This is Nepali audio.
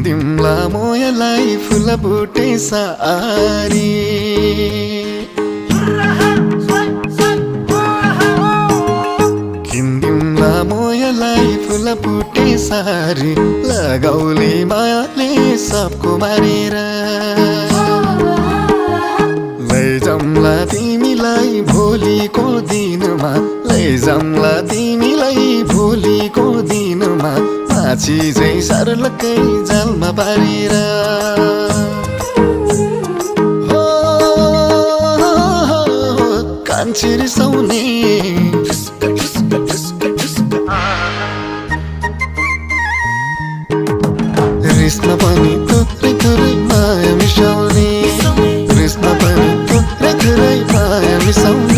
किन्दिउँला मोयलाई फुलबुटे सारी किन्दिउँला मोयलाई फुलबुटे सारी लगाउली मायाले सबको मारेर लैजाउँला तिमीलाई भोलिको दिनमा लैजाउँला तिमीलाई भोलिको दिनमा माछी झैं सर्लकै जालमा पारेर हो कान्छी रिसाउने रिसमा पनि थुप्रै थुप्रै माया मिसाउने रिसमा पनि थुप्रै थुप्रै माया मिसाउने